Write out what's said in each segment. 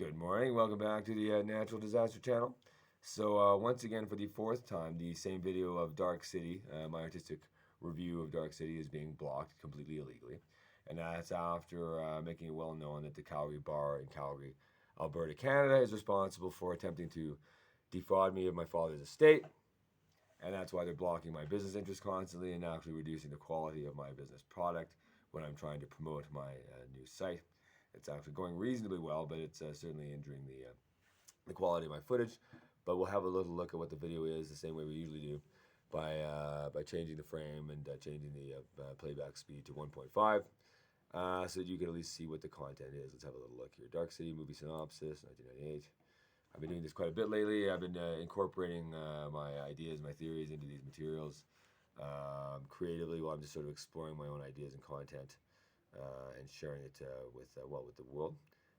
Good morning. Welcome back to the Natural Disaster Channel. So once again, for the fourth time, the same video of Dark City, my artistic review of Dark City, is being blocked completely illegally. And that's after making it well known that the Calgary bar in Calgary, Alberta, Canada, is responsible for attempting to defraud me of my father's estate. And that's why they're blocking my business interests constantly and actually reducing the quality of my business product when I'm trying to promote my new site. It's actually going reasonably well, but it's certainly injuring the quality of my footage. But we'll have a little look at what the video is, the same way we usually do, by changing the frame and changing the playback speed to 1.5, so that you can at least see what the content is. Let's have a little look here. Dark City movie synopsis, 1998. I've been doing this quite a bit lately. I've been incorporating my ideas, my theories into these materials creatively, while I'm just sort of exploring my own ideas and content. And sharing it with the world.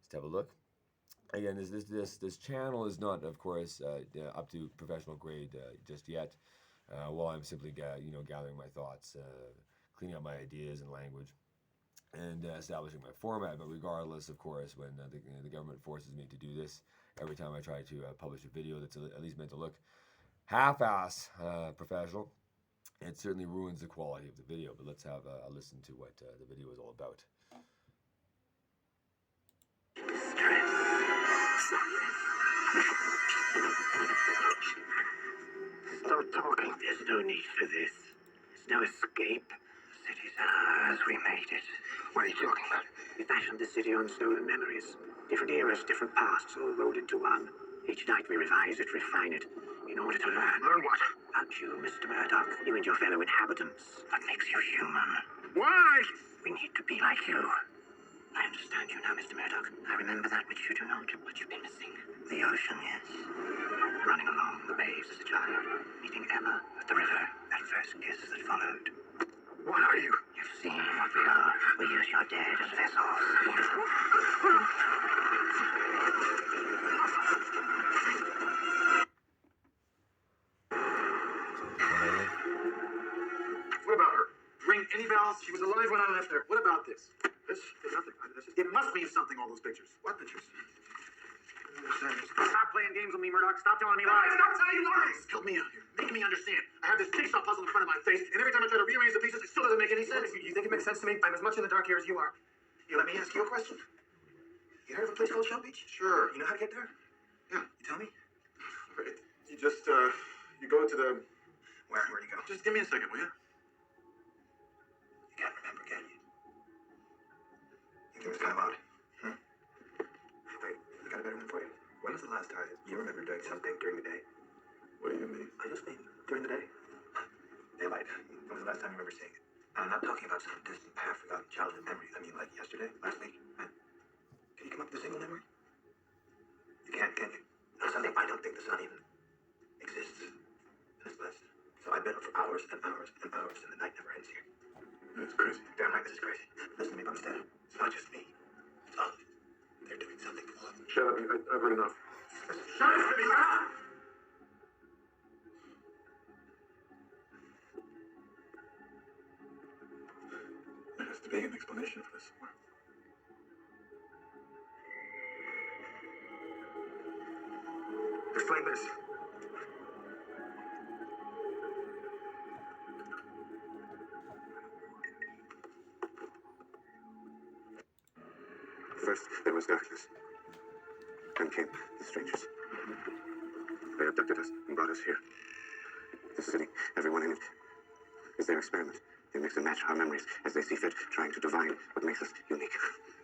Let's have a look. Again, this channel is not, of course, up to professional grade just yet. While I'm simply gathering my thoughts, cleaning up my ideas and language, and establishing my format. But regardless, of course, when the government forces me to do this, every time I try to publish a video that's at least meant to look half-ass professional, it certainly ruins the quality of the video. But let's have a listen to what the video is all about. Stop talking. There's no need for this. There's no escape. The city's ours. We made it. What are you talking about? We fashioned the city on stolen memories. Different eras, different pasts, all rolled into one. Each night we revise it, refine it, in order to learn. Learn what? About you, Mr. Murdoch. You and your fellow inhabitants. What makes you human? Why? We need to be like you. I understand you now, Mr. Murdoch. I remember that which you do not. What you've been missing. The ocean, yes. Running along the waves as a child. Meeting Emma at the river. That first kiss that followed. What are you? You've seen what we are. We use your dead as vessels. What about her? Ring any bells? She was alive when I left her. What about this? This is nothing. It must mean something, all those pictures. What pictures? Stop playing games with me, Murdoch. Stop telling me lies. Stop telling you lies! Help me out here. Make me understand. I have this jigsaw puzzle in front of my face, and every time I try to rearrange the pieces, it still doesn't make any sense. You think it makes sense to me? I'm as much in the dark here as you are. You let me ask you a question? You heard of a place called Shell Beach? Sure. You know how to get there? Yeah. You tell me? You just, you go to the... Where do you go? Just give me a second, will you? You can't remember, can you? You think it's kind of odd? Wait, I got a better one for you. When was the last time you remember doing something during the day? What do you mean? I just mean during the day. Daylight. When was the last time you remember seeing it? I'm not talking about some distant, half-forgotten childhood memories. I mean, like yesterday, last week. Can you come up with a single memory? You can't, can you? No, something I don't think the sun even exists in this place. So I've been up for hours and hours and hours, and the night never ends here. That's crazy. Damn right, this is crazy. Listen to me, Bumstead. It's not just me. It's all of you. They're doing something to all of you. Shut up. I've heard enough. Shut up, Jimmy! There has to be an explanation for this somewhere. Explain this. First, there was darkness. Then came the strangers. They abducted us and brought us here. The city, everyone in it, is their experiment. They mix and match our memories as they see fit, trying to divine what makes us unique.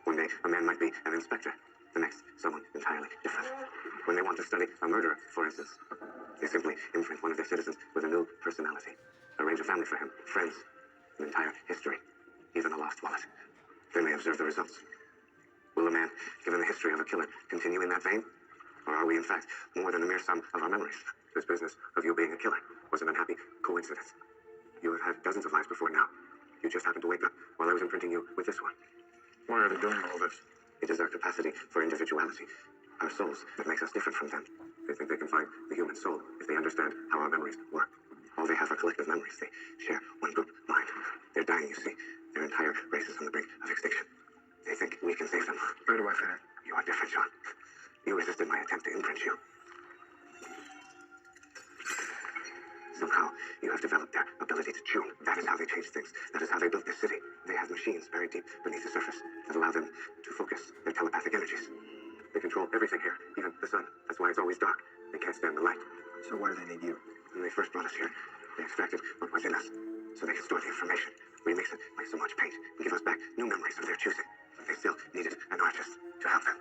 One day, a man might be an inspector. The next, someone entirely different. When they want to study a murderer, for instance, they simply imprint one of their citizens with a new personality. Arrange a family for him, friends, an entire history, even a lost wallet. Then they observe the results. Will a man, given the history of a killer, continue in that vein? Or are we, in fact, more than a mere sum of our memories? This business of you being a killer was an unhappy coincidence. You have had dozens of lives before now. You just happened to wake up while I was imprinting you with this one. Why are they doing all this? It is our capacity for individuality, our souls, that makes us different from them. They think they can find the human soul if they understand how our memories work. All they have are collective memories. They share one group mind. They're dying, you see. Their entire race is on the brink of extinction. They think we can save them. Where do I fit in? You are different, John. You resisted my attempt to imprint you. Somehow, you have developed their ability to tune. That is how they changed things. That is how they built this city. They have machines buried deep beneath the surface that allow them to focus their telepathic energies. They control everything here, even the sun. That's why it's always dark. They can't stand the light. So why do they need you? When they first brought us here, they extracted what was in us so they could store the information, remix it like so much paint, and give us back new memories of their choosing. But they still needed an artist to help them.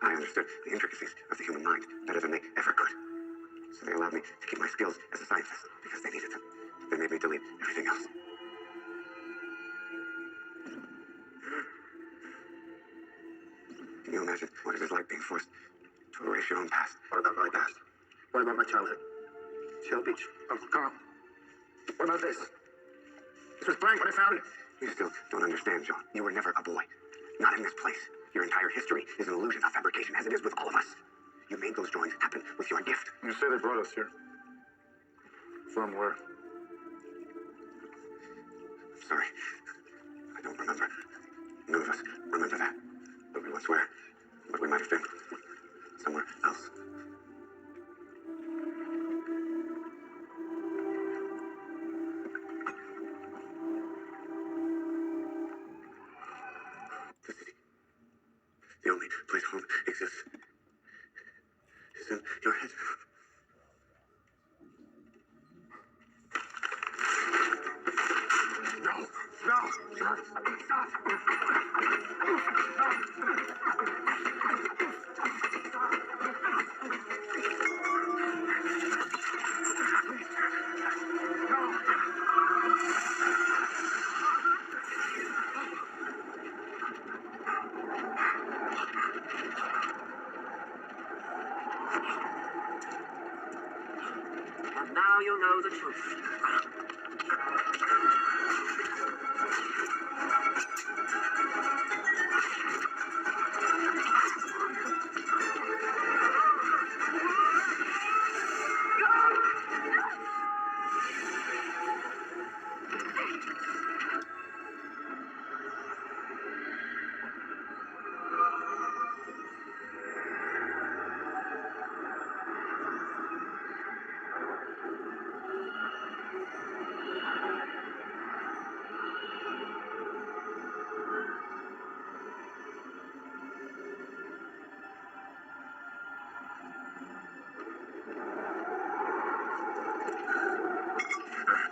I understood the intricacies of the human mind better than they ever could. So they allowed me to keep my skills as a scientist because they needed them. They made me delete everything else. Can you imagine what it is like being forced to erase your own past? What about my past? What about my childhood? Shell Beach, Uncle Carl. What about this? This was blank when I found it. You still don't understand, John. You were never a boy. Not in this place. Your entire history is an illusion, a fabrication, as it is with all of us. You made those drawings happen with your gift. You say they brought us here. From where? Sorry. I don't remember. None of us remember that. But we once were. But we might have been. Somewhere else. The city. The only place home exists is in your head. And now you'll know the truth.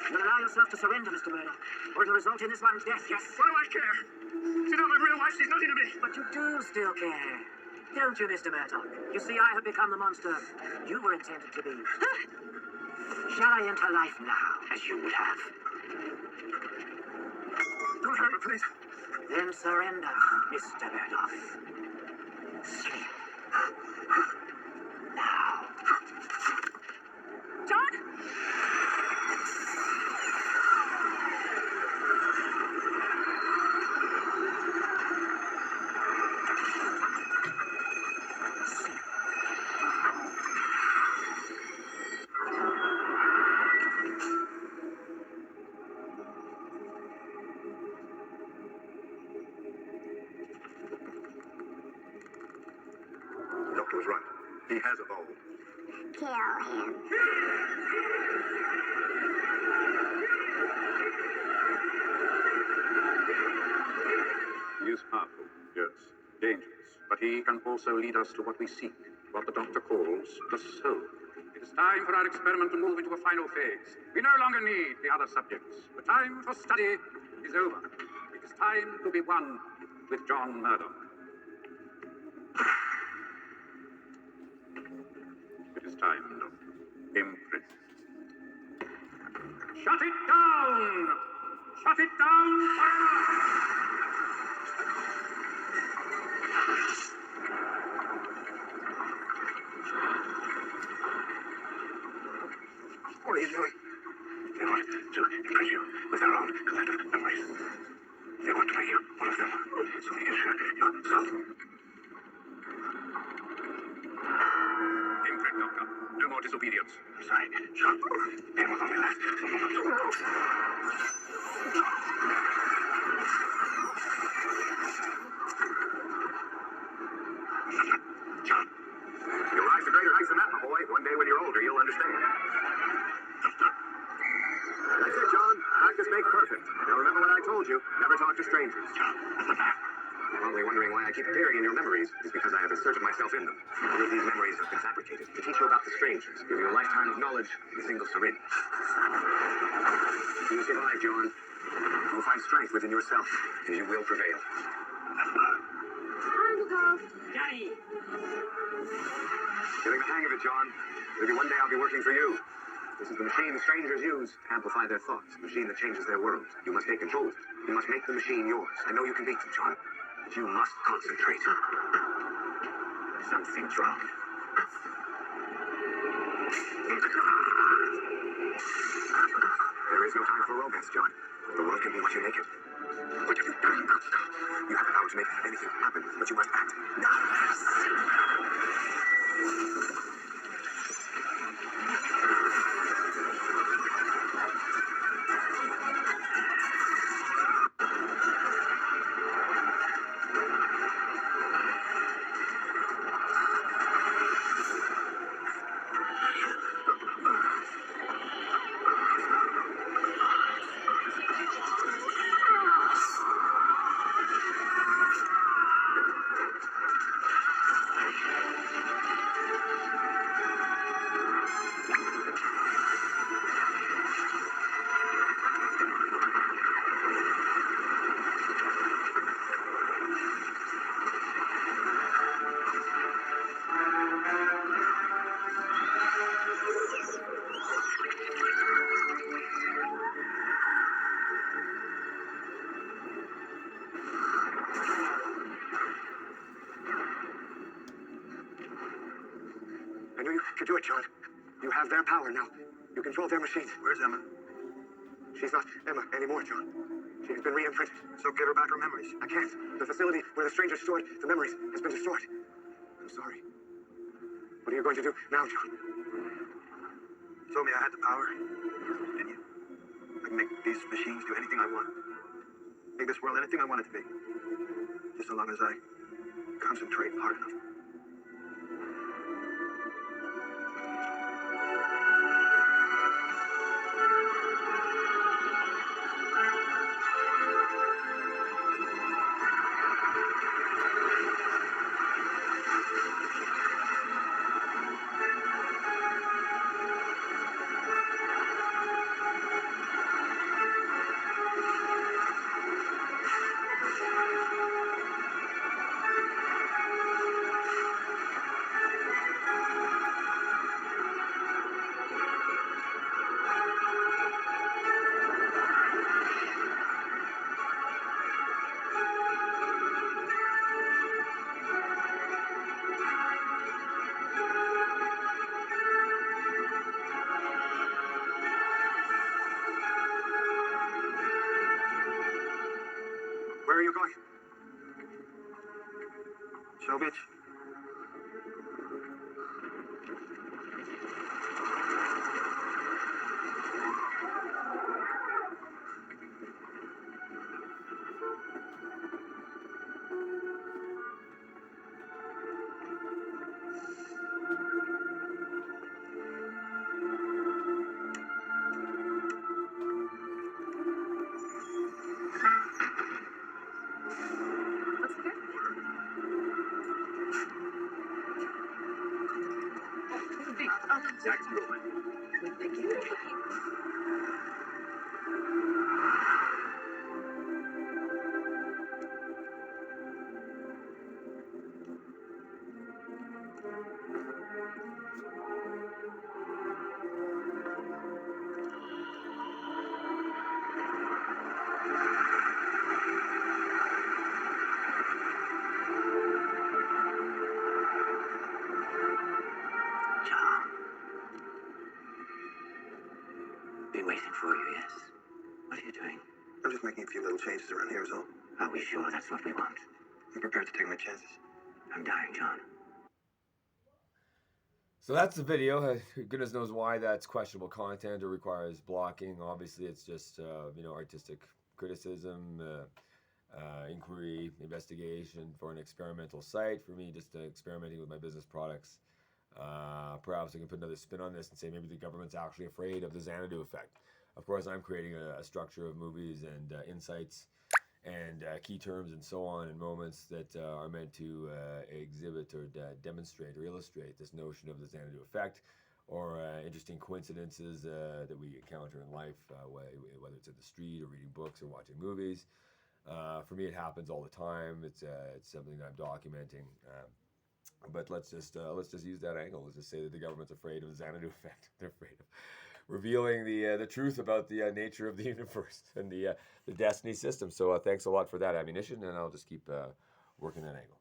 You'll allow yourself to surrender, Mr. Murdoch, or it'll result in this man's death. Yes. Why do I care? You know, my real wife, she's nothing to me. But you do still care, don't you, Mr. Murdoch? You see, I have become the monster you were intended to be. Shall I enter life now, as you would have? Don't hurt her, please. Then surrender, Mr. Murdoch. Sleep. Now. John? The doctor was right. He has evolved. Kill him. He is powerful, yes, dangerous, but he can also lead us to what we seek, what the doctor calls the soul. It is time for our experiment to move into a final phase. We no longer need the other subjects. The time for study is over. It is time to be one with John Murdoch. It is time to imprint. Shut it down! Shut it down forever! What are you doing? They want to impress you with their own collective memories. They want to make you one of them, so they can share your soul. Imprint, Doctor. No more disobedience. I'm sorry, Sean. Pain will only last a moment. John. You'll rise to greater heights than that, my boy. One day when you're older, you'll understand. That's it, John. Practice makes perfect. Now remember what I told you. Never talk to strangers. John, what's the matter? You're probably wondering why I keep appearing in your memories. It's because I have inserted myself in them. All of these memories have been fabricated to teach you about the strangers, give you a lifetime of knowledge in a single syringe. You'll survive, John. You'll find strength within yourself, and you will prevail. Daddy! Getting the hang of it, John. Maybe one day I'll be working for you. This is the machine the strangers use to amplify their thoughts, the machine that changes their world. You must take control of it. You must make the machine yours. I know you can beat them, John, but you must concentrate. Something's wrong. There is no time for romance, John. The world can be what you make it. What have you done, Monster? You have the power to make anything happen, but you must act now. I know you can do it, John. You have their power now. You control their machines. Where's Emma? She's not Emma anymore, John. She has been re-imprinted. So give her back her memories. I can't. The facility where the stranger stored the memories has been destroyed. I'm sorry. What are you going to do now, John? You told me I had the power. And you? I can make these machines do anything I want. Make this world anything I want it to be. Just so long as I concentrate hard enough. Where are you going? So, bitch. Zach's girlfriend. Been waiting for you, yes. What are you doing? I'm just making a few little changes around here is all. Are we sure that's what we want? I'm prepared to take my chances. I'm dying, John. So that's the video. Goodness knows why that's questionable content or requires blocking. Obviously, it's just artistic criticism. inquiry, investigation for an experimental site. For me, just experimenting with my business products. Perhaps I can put another spin on this and say maybe the government's actually afraid of the Xanadu effect. Of course, I'm creating a structure of movies and insights and key terms and so on and moments that are meant to exhibit or demonstrate or illustrate this notion of the Xanadu effect or interesting coincidences that we encounter in life, whether it's in the street or reading books or watching movies. For me, it happens all the time. It's something that I'm documenting. But let's just use that angle. Let's just say that the government's afraid of the Xanadu effect. They're afraid of revealing the truth about the nature of the universe and the destiny system. So thanks a lot for that ammunition, and I'll just keep working that angle.